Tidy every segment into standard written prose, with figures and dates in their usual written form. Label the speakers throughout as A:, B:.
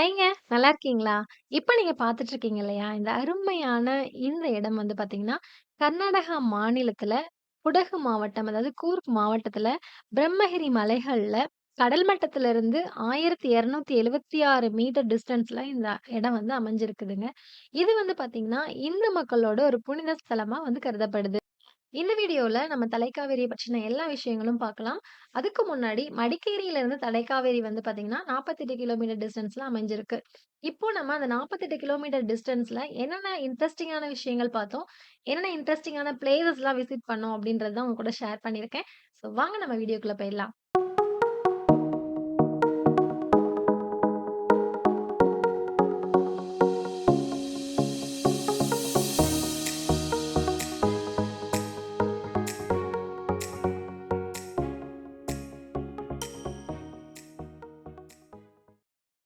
A: ஹாய்ங்க. நல்லா இருக்கீங்களா? இப்ப நீங்க பார்த்துட்டு இருக்கீங்க இல்லையா? இந்த அருமையான இந்த இடம் வந்து பார்த்தீங்கன்னா, கர்நாடகா மாநிலத்தில குடகு மாவட்டம், அதாவது கூர்க் மாவட்டத்தில பிரம்மகிரி மலைகள்ல கடல் மட்டத்திலிருந்து 1276 மீட்டர் டிஸ்டன்ஸ்ல இந்த இடம் வந்து அமைஞ்சிருக்குதுங்க. இது வந்து பார்த்தீங்கன்னா, இந்து மக்களோட ஒரு புனித ஸ்தலமா வந்து கருதப்படுது. இந்த வீடியோல நம்ம தலைக்காவேரிய பற்றின எல்லா விஷயங்களும் பார்க்கலாம். அதுக்கு முன்னாடி மடிக்கேரியிலிருந்து தலைக்காவேரி வந்து பார்த்தீங்கன்னா, 48 கிலோமீட்டர் டிஸ்டன்ஸ்ல அமைஞ்சிருக்கு. இப்போ நம்ம அந்த 48 கிலோமீட்டர் டிஸ்டன்ஸ்ல என்னென்ன இன்ட்ரஸ்டிங்கான விஷயங்கள் பார்த்தோம், என்னென்ன இன்ட்ரஸ்டிங்கான பிளேஸஸ்லாம் விசிட் பண்ணோம் அப்படின்றது தான் உங்க கூட ஷேர் பண்ணியிருக்கேன். ஸோ வாங்க நம்ம வீடியோக்குள்ள போயிடலாம்.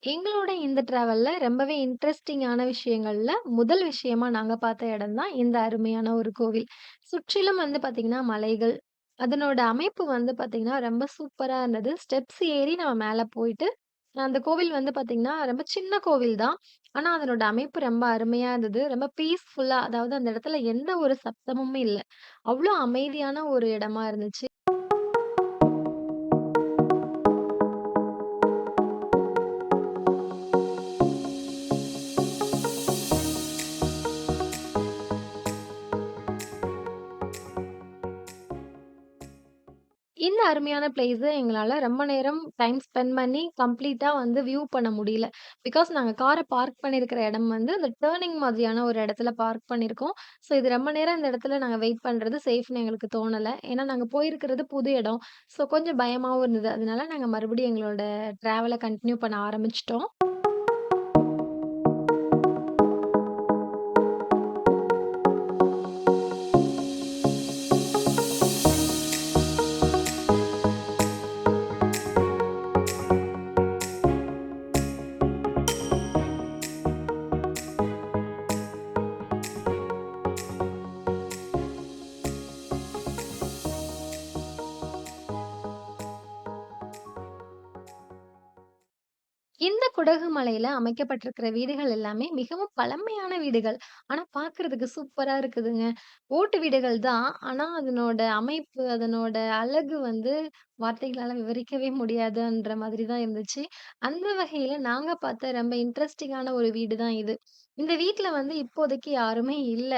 A: எங்களோட இந்த டிராவல்ல ரொம்பவே இன்ட்ரஸ்டிங்கான விஷயங்கள்ல முதல் விஷயமா நாங்க பார்த்த இடம் தான் இந்த அருமையான ஒரு கோவில். சுற்றிலும் வந்து பார்த்தீங்கன்னா மலைகள். அதனோட அமைப்பு வந்து பார்த்தீங்கன்னா, ரொம்ப சூப்பரா இருந்தது. ஸ்டெப்ஸ் ஏறி நம்ம மேல போயிட்டு, அந்த கோவில் வந்து பார்த்தீங்கன்னா, ரொம்ப சின்ன கோவில் தான். ஆனா அதனோட அமைப்பு ரொம்ப அருமையா இருந்தது. ரொம்ப பீஸ்ஃபுல்லா, அதாவது அந்த இடத்துல எந்த ஒரு சத்தமுமே இல்ல. அவ்ளோ அமைதியான ஒரு இடமா இருந்துச்சு. இந்த அருமையான பிளேஸ எங்களால ரொம்ப நேரம் டைம் ஸ்பெண்ட் பண்ணி கம்ப்ளீட்டா வந்து வியூ பண்ண முடியல. பிகாஸ் நாங்க கார பார்க் பண்ணியிருக்கிற இடம் வந்து அந்த டர்னிங் மாதிரியான ஒரு இடத்துல பார்க் பண்ணியிருக்கோம். ஸோ இது ரொம்ப நேரம் இந்த இடத்துல நாங்க வெயிட் பண்றது சேஃப்ன்னு எங்களுக்கு தோணல. ஏன்னா நாங்க போயிருக்கிறது புது இடம். ஸோ கொஞ்சம் பயமாவும் இருந்தது. அதனால நாங்க மறுபடியும் எங்களோட டிராவல கன்டின்யூ பண்ண ஆரம்பிச்சுட்டோம். இந்த குடகு மலையில அமைக்கப்பட்டிருக்கிற வீடுகள் எல்லாமே மிகவும் பழமையான வீடுகள். ஆனா பார்க்கறதுக்கு சூப்பரா இருக்குதுங்க. ஓட்டு வீடுகள் தான். ஆனா அதனோட அமைப்பு, அதனோட அழகு வந்து வார்த்தைகளால விவரிக்கவே முடியாதுன்ற மாதிரி தான் இருந்துச்சு. அந்த வகையில நாங்க பார்த்த ரொம்ப இன்ட்ரஸ்டிங்கான ஒரு வீடு தான் இது. இந்த வீட்ல வந்து இப்போதைக்கு யாருமே இல்ல.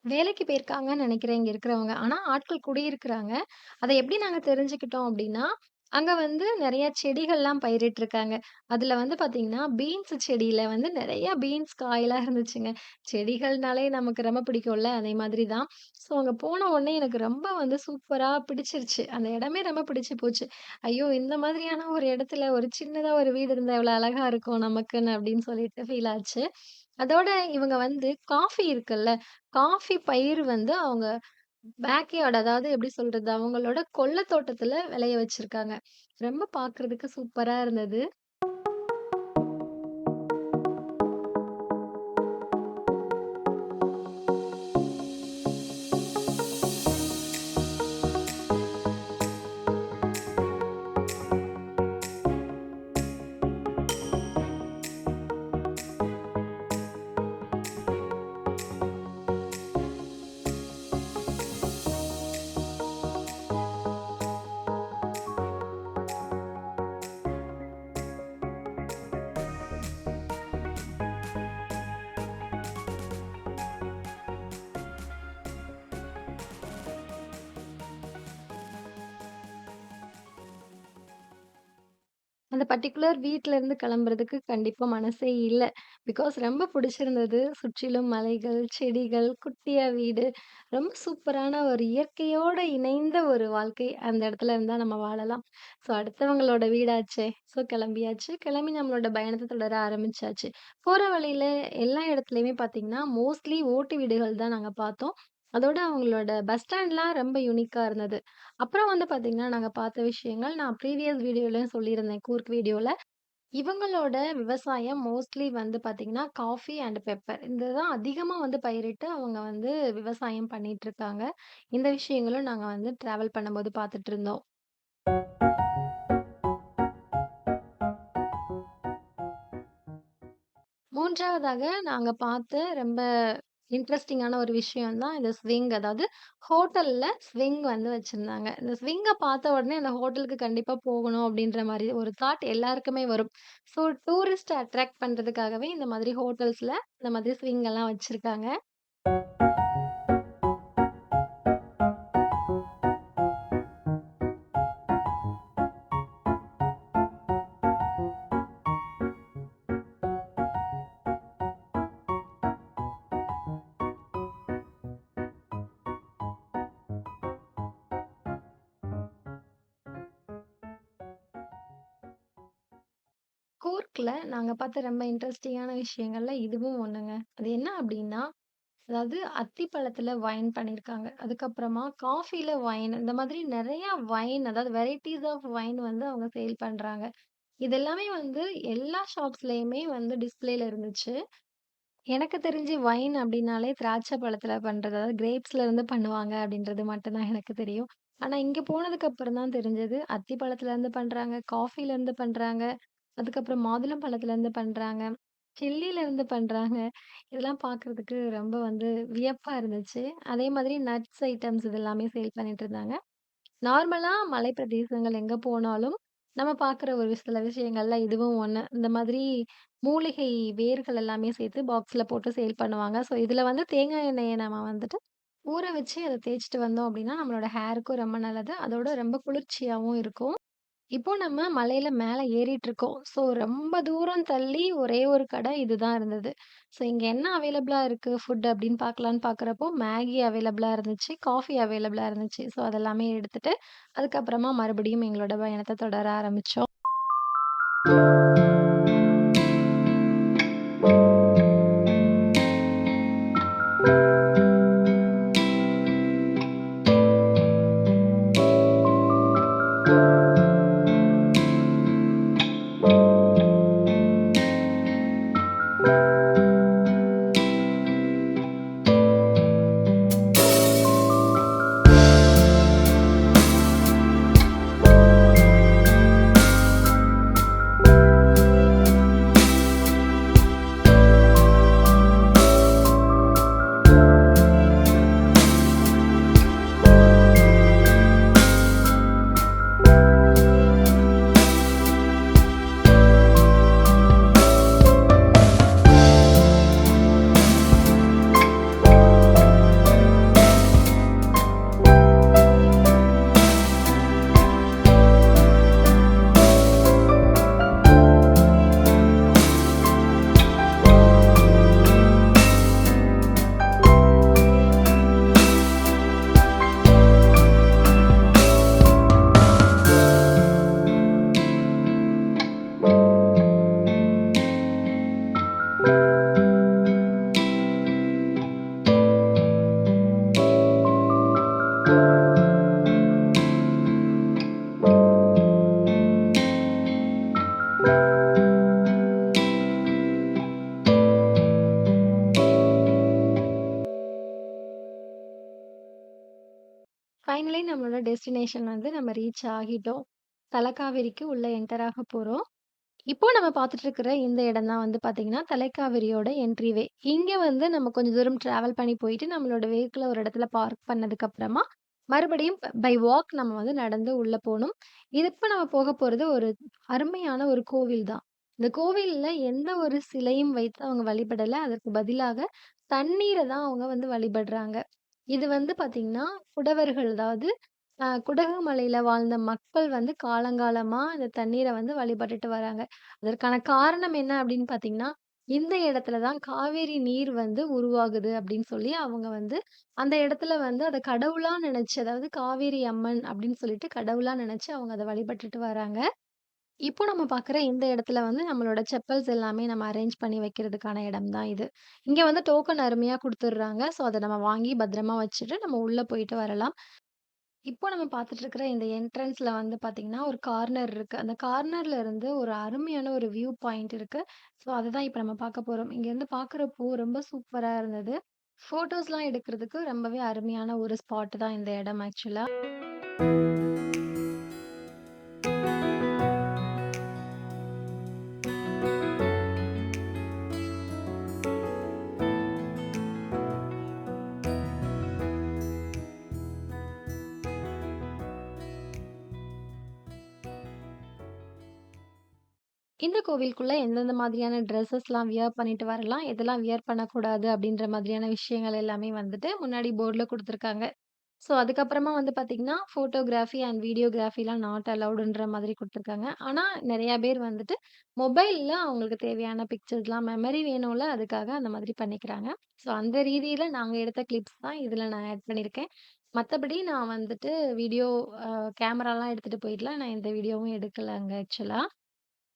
A: வேலைக்கு போயிருக்காங்கன்னு நெனைக்கிறேன் இங்க இருக்கிறவங்க. ஆனா ஆட்கள் குடியிருக்கிறாங்க. அத எப்படி நாங்க தெரிஞ்சுக்கிட்டோம் அப்டின்னா, அங்க வந்து நெறைய செடிகள்லாம் பயிரிட்டுருக்காங்க. அதுல வந்து பாத்தீங்கன்னா, பீன்ஸ் செடியில வந்து நெறைய பீன்ஸ் காயெல்லாம் இருந்துச்சுங்க. செடிகள்னாலே நமக்கு ரொம்ப பிடிக்கும்ல, அதே மாதிரி தான். ஸோ அங்க போன உடனே எனக்கு ரொம்ப வந்து சூப்பரா பிடிச்சிருச்சு. அந்த இடமே ரொம்ப பிடிச்சு போச்சு. ஐயோ! இந்த மாதிரியான ஒரு இடத்துல ஒரு சின்னதா ஒரு வீடு இருந்தா எவ்வளோ அழகா இருக்கும் நமக்குன்னு அப்டின்னு சொல்லிட்டு ஃபீல் ஆச்சு. அதோட இவங்க வந்து காஃபி இருக்குல்ல, காஃபி பயிர் வந்து அவங்க பேக்யார்ட், அதாவது எப்படி சொல்றது? அவங்களோட கொல்ல தோட்டத்துல விளைய வச்சிருக்காங்க. ரொம்ப பார்க்கறதுக்கு சூப்பரா இருந்தது. அந்த பர்ட்டிகுலர் வீட்ல இருந்து கிளம்புறதுக்கு கண்டிப்பா மனசே இல்ல. பிகாஸ் ரொம்ப புடிச்சிருந்தது. சுற்றிலும் மலைகள், செடிகள், குட்டியா வீடு. ரொம்ப சூப்பரான ஒரு இயற்கையோட இணைந்த ஒரு வாழ்க்கை அந்த இடத்துல இருந்தா நம்ம வாழலாம். ஸோ அடுத்தவங்களோட வீடாச்சே! ஸோ கிளம்பியாச்சு. கிளம்பி நம்மளோட பயணத்த தொடர ஆரம்பிச்சாச்சு. போற வழியில எல்லா இடத்துலயுமே பார்த்தீங்கன்னா, மோஸ்ட்லி ஓட்டு வீடுகள் தான் நாங்க பார்த்தோம். அதோட அவங்களோட பஸ் ஸ்டாண்ட்லாம் ரொம்ப யூனிக்கா இருந்தது. அப்புறம் வந்து பார்த்தீங்கன்னா, நாங்க பார்த்த விஷயங்கள் நான் ப்ரீவியஸ் வீடியோலயும் சொல்லியிருந்தேன். கூர்க் வீடியோல. இவங்களோட விவசாயம் மோஸ்ட்லி வந்து பார்த்தீங்கன்னா, காஃபி அண்ட் பெப்பர். இந்த தான் அதிகமா வந்து பயிரிட்டு அவங்க வந்து விவசாயம் பண்ணிட்டுருக்காங்க. இந்த விஷயங்களும் நாங்க வந்து டிராவல் பண்ணும்போது பார்த்துட்டுருந்தோம். 3வதாக நாங்க பார்த்த ரொம்ப இன்ட்ரஸ்டிங்கான ஒரு விஷயம் தான் இந்த ஸ்விங். அதாவது ஹோட்டல்ல ஸ்விங் வந்து வச்சிருந்தாங்க. இந்த ஸ்விங்க பார்த்த உடனே அந்த ஹோட்டலுக்கு கண்டிப்பா போகணும் அப்படின்ற மாரி ஒரு தாட் எல்லாருக்குமே வரும். ஸோ டூரிஸ்ட்ட அட்ராக்ட் பண்றதுக்காகவே இந்த மாதிரி ஹோட்டல்ஸ்ல இந்த மாதிரி ஸ்விங் எல்லாம் வச்சிருக்காங்க. கூர்க்ல நாங்க பார்த்த ரொம்ப இன்ட்ரஸ்டிங்கான விஷயங்கள்ல இதுவும் ஒண்ணுங்க. அது என்ன அப்படின்னா, அதாவது அத்திப்பழத்துல வைன் பண்ணியிருக்காங்க. அதுக்கப்புறமா காஃபில வைன் இந்த மாதிரி நெறைய வைன் அதாவது வெரைட்டீஸ் ஆஃப் வைன் வந்து அவங்க சேல் பண்றாங்க. இது எல்லாமே வந்து எல்லா ஷாப்ஸ்லயுமே வந்து டிஸ்ப்ளேல இருந்துச்சு. எனக்கு தெரிஞ்சு வைன் அப்டின்னாலே திராட்சை பழத்துல பண்றது. அதாவது கிரேப்ஸ்ல இருந்து பண்ணுவாங்க அப்டின்றது மட்டும் தான் எனக்கு தெரியும். ஆனா இங்க போனதுக்கு அப்புறம் தான் தெரிஞ்சது, அத்தி பழத்துல இருந்து பண்றாங்க, காஃபில இருந்து பண்றாங்க, அதுக்கப்புறம் மாதுளம் பழத்துல இருந்து பண்றாங்க, சில்லில இருந்து பண்றாங்க. இதெல்லாம் பார்க்கறதுக்கு ரொம்ப வந்து வியப்பா இருந்துச்சு. அதே மாதிரி நட்ஸ் ஐட்டம்ஸ் இது எல்லாமே சேல் பண்ணிட்டு இருந்தாங்க. நார்மலா மலை பிரதேசங்கள் எங்க போனாலும், நம்ம பார்க்குற ஒரு சில விஷயங்கள்ல இதுவும் ஒண்ணு. இந்த மாதிரி மூலிகை வேர்கள் எல்லாமே சேர்த்து பாக்ஸ்ல போட்டு சேல் பண்ணுவாங்க. ஸோ, இதுல வந்து தேங்காய் எண்ணெய நம்ம வந்துட்டு ஊற வச்சு அத தேய்ச்சுட்டு வந்தோம் அப்டின்னா, நம்மளோட ஹேருக்கும் ரொம்ப நல்லது. அதோட ரொம்ப குளிர்ச்சியாவும் இருக்கும். இப்போ நம்ம மலையில மேல ஏறிட்டுருக்கோம். ஸோ, ரொம்ப தூரம் தள்ளி ஒரே ஒரு கடை இதுதான் இருந்தது. ஸோ, இங்க என்ன அவைலபிளா இருக்கு ஃபுட் அப்படின்னு பார்க்கலான்னு பார்க்குறப்போ, மேகி அவைலபிளா இருந்துச்சு, காஃபி அவைலபிளா இருந்துச்சு. ஸோ, அதெல்லாமே எடுத்துட்டு, அதுக்கப்புறமா மறுபடியும் எங்களோட பயணத்த தொடர ஆரம்பிச்சோம். ஃபைனலி நம்மளோட டெஸ்டினேஷன் வந்து நம்ம ரீச் ஆகிட்டோம். தலக்காவேரிக்கு உள்ள என்டர் ஆக போறோம். இப்போ நம்ம பார்த்துட்டு இருக்கிற இந்த இடம் தான் வந்து பார்த்தீங்கன்னா, தலைக்காவிரியோட என்ட்ரி வே. இங்க வந்து நம்ம கொஞ்சம் தூரம் டிராவல் பண்ணி போயிட்டு, நம்மளோட வெஹிக்கிள ஒரு இடத்துல பார்க் பண்ணதுக்கு அப்புறமா, மறுபடியும் பை வாக் நம்ம வந்து நடந்து உள்ள போணும். இது இப்ப நம்ம போக போறது ஒரு அருமையான ஒரு கோவில் தான். இந்த கோவில்ல எந்த ஒரு சிலையும் வைத்து அவங்க வழிபடல. அதற்கு பதிலாக தண்ணீர தான் அவங்க வந்து வழிபடுறாங்க. இது வந்து பார்த்தீங்கன்னா, குடவர்கள் அதாவது குடகு மலையில வாழ்ந்த மக்கள் வந்து காலங்காலமா இந்த தண்ணீர வந்து வழிபட்டுட்டு வராங்க. அதற்கான காரணம் என்ன அப்படின்னு பார்த்தீங்கன்னா, இந்த இடத்துல தான் காவேரி நீர் வந்து உருவாகுது அப்படின்னு சொல்லி அவங்க வந்து அந்த இடத்துல வந்து அத கடவுளா நினைச்சு, அதாவது காவேரி அம்மன் அப்படின்னு சொல்லிட்டு கடவுளா நினைச்சு அவங்க அத வழிபட்டுட்டு வராங்க. இப்போ நம்ம பார்க்குற இந்த இடத்துல வந்து நம்மளோட செப்பல்ஸ் எல்லாமே நம்ம அரேஞ்ச் பண்ணி வைக்கிறதுக்கான இடம் தான் இது. இங்க வந்து டோக்கன் அருமையா குடுத்துடுறாங்க. ஸோ, அத நம்ம வாங்கி பத்திரமா வச்சுட்டு நம்ம உள்ள போயிட்டு வரலாம். இப்போ நம்ம பார்த்துட்டு இருக்கிற இந்த என்ட்ரன்ஸ்ல வந்து பார்த்தீங்கன்னா, ஒரு கார்னர் இருக்கு. அந்த கார்னர்ல இருந்து ஒரு அருமையான ஒரு வியூ பாயிண்ட் இருக்கு. ஸோ, அததான் இப்ப நம்ம பார்க்க போறோம். இங்கேருந்து பார்க்குறப்போ ரொம்ப சூப்பரா இருந்தது. ஃபோட்டோஸ்லாம் எடுக்கிறதுக்கு ரொம்பவே அருமையான ஒரு ஸ்பாட் தான் இந்த இடம் ஆக்சுவலா. இந்த கோவிலுக்குள்ள எந்தெந்த மாதிரியான ட்ரெஸ்ஸஸ்லாம் வியர் பண்ணிட்டு வரலாம், எதெல்லாம் வியர் பண்ணக்கூடாது அப்படின்ற மாதிரியான விஷயங்கள் எல்லாமே வந்துட்டு முன்னாடி போர்ட்ல குடுத்துருக்காங்க. ஸோ, அதுக்கப்புறமா வந்து பார்த்தீங்கன்னா, ஃபோட்டோகிராஃபி அண்ட் வீடியோகிராஃபிலாம் நாட் அலவுடுன்ற மாதிரி குடுத்துருக்காங்க. ஆனா, நெறைய பேர் வந்துட்டு மொபைல்ல அவங்களுக்கு தேவையான பிக்சர்ஸ்லாம் மெமரி வேணும்ல, அதுக்காக அந்த மாதிரி பண்ணிக்கிறாங்க. ஸோ, அந்த ரீதியில நாங்க எடுத்த கிளிப்ஸ் தான் இதுல நான் ஆட் பண்ணியிருக்கேன். மத்தபடி நான் வந்துட்டு வீடியோ அ கேமராலாம் எடுத்துட்டு போயிட்டுலாம் நான் எந்த வீடியோவும் எடுக்கலங்க ஆக்சுவலா.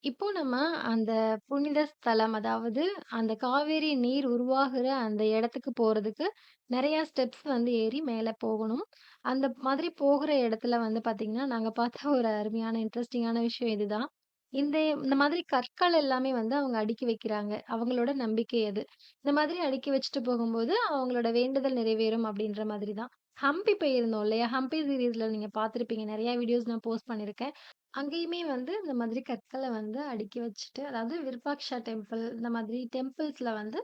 A: இப்போ நம்ம அந்த புனித ஸ்தலம், அதாவது அந்த காவேரி நீர் உருவாகுற அந்த இடத்துக்கு போறதுக்கு நெறைய ஸ்டெப்ஸ் வந்து ஏறி மேல போகணும். அந்த மாதிரி போகுற இடத்துல வந்து பார்த்தீங்கன்னா, நாங்க பார்த்த ஒரு அருமையான இன்ட்ரஸ்டிங்கான விஷயம் இதுதான். இந்த மாதிரி கற்கள் எல்லாமே வந்து அவங்க அடுக்கி வைக்கிறாங்க. அவங்களோட நம்பிக்கை அது. இந்த மாதிரி அடுக்கி வச்சுட்டு போகும்போது, அவங்களோட வேண்டுதல் நிறைவேறும் அப்படின்ற மாதிரி தான். ஹம்பி போயிருந்தோம் இல்லையா? ஹம்பி சீரிஸ்ல நீங்க பார்த்திருப்பீங்க. நெறைய வீடியோஸ் நான் போஸ்ட் பண்ணியிருக்கேன். அங்கேயுமே வந்து இந்த மாதிரி கற்கள வந்து அடுக்கி வச்சுட்டு, அதாவது விருப்பாக்ஷா டெம்பிள் இந்த மாதிரி டெம்பிள்ஸ்ல வந்து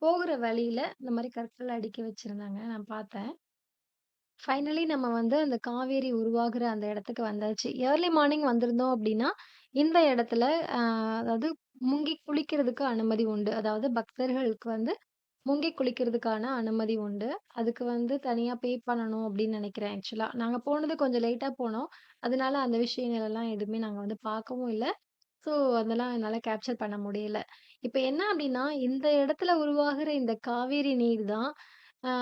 A: போகுற வழியில இந்த மாரி கற்கள அடுக்கி வச்சிருந்தாங்க. நான் பார்த்தேன். ஃபைனலி நம்ம வந்து அந்த காவேரி உருவாகுற அந்த இடத்துக்கு வந்தாச்சு. ஏர்லி மார்னிங் வந்திருந்தோம் அப்டின்னா, இந்த இடத்துல அ அதாவது முங்கி குளிக்கிறதுக்கு அனுமதி உண்டு. அதாவது பக்தர்களுக்கு வந்து முங்கி குளிக்கிறதுக்கான அனுமதி உண்டு. அதுக்கு வந்து தனியா பே பண்ணணும் அப்டின்னு நெனைக்கிறேன் ஆக்சுவலா. நாங்க போனது கொஞ்சம் லேட்டா போனோம். அதனால அந்த விஷயங்கள் எல்லாம் எதுவுமே நாங்க வந்து பார்க்கவும் இல்ல. ஸோ, அதெல்லாம் என்னால கேப்சர் பண்ண முடியல. இப்ப என்ன அப்டின்னா, இந்த இடத்துல உருவாகுற இந்த காவேரி நீர் தான் அ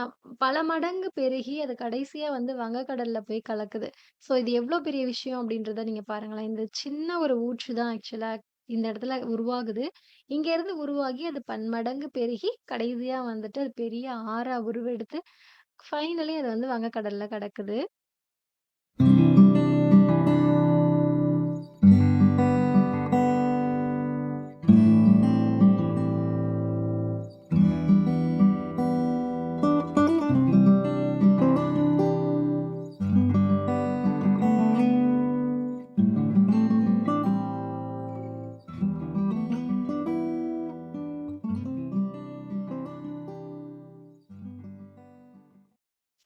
A: பல மடங்கு பெருகி அது கடைசியா வந்து வங்கக்கடல்ல போய் கலக்குது. ஸோ, இது எவ்ளோ பெரிய விஷயம் அப்டின்றத நீங்க பாருங்களேன். இந்த சின்ன ஒரு ஊற்று தான் ஆக்சுவலா இந்த இடத்துல உருவாகுது. இங்கேருந்து உருவாகி அது பன்மடங்கு பெருகி கடைசியா வந்துட்டு அது பெரிய ஆறா உருவெடுத்து ஃபைனலி அது வந்து வங்கக்கடல்ல கலக்குது.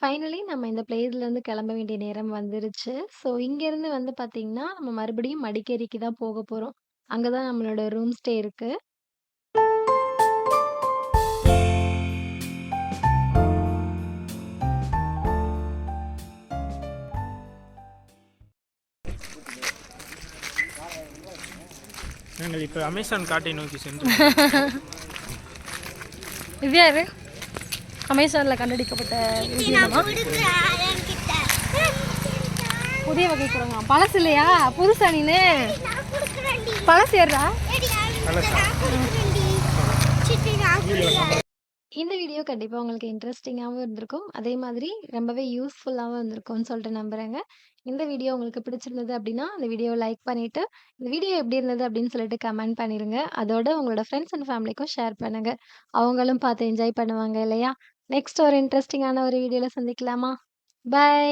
A: ஃபைனலி நம்ம இந்த பிளேஸ்லேருந்து கிளம்ப வேண்டிய நேரம் வந்துருச்சு. ஸோ இங்கேருந்து வந்து பார்த்தீங்கன்னா, நம்ம மறுபடியும் மடிக்கேரிக்கு தான் போக போறோம். அங்க தான் நம்மளோட ரூம் ஸ்டே இருக்கு.
B: நாங்கள் இப்போ அமேசான் காட்டை நோக்கி சென்று
C: இது யாரு? அமேசானில் கண்டுபிடிக்கப்பட்ட உயிரினமா? புதிய வகை குரங்கா? பழசு இல்லையா? புதுசா நீனு? பழசு ஏறா?
A: இந்த வீடியோ கண்டிப்பா உங்களுக்கு இன்ட்ரெஸ்டிங்காவும் இருந்திருக்கும். அதே மாதிரி ரொம்பவே யூஸ்ஃபுல்லாவும் இருந்திருக்கும்னு சொல்லிட்டு நம்புறேங்க. இந்த வீடியோ உங்களுக்கு பிடிச்சிருந்தது அப்டின்னா, இந்த வீடியோவ லைக் பண்ணிட்டு, இந்த வீடியோ எப்படி இருந்தது அப்படின்னு சொல்லிட்டு கமெண்ட் பண்ணிருங்க. அதோட உங்களோட ஃப்ரெண்ட்ஸ் அண்ட் ஃபேமிலிக்கும் ஷேர் பண்ணுங்க. அவங்களும் பார்த்து என்ஜாய் பண்ணுவாங்க இல்லையா? நெக்ஸ்ட் ஒரு இன்ட்ரெஸ்டிங்கான ஒரு வீடியோல சந்திக்கலாமா? பை.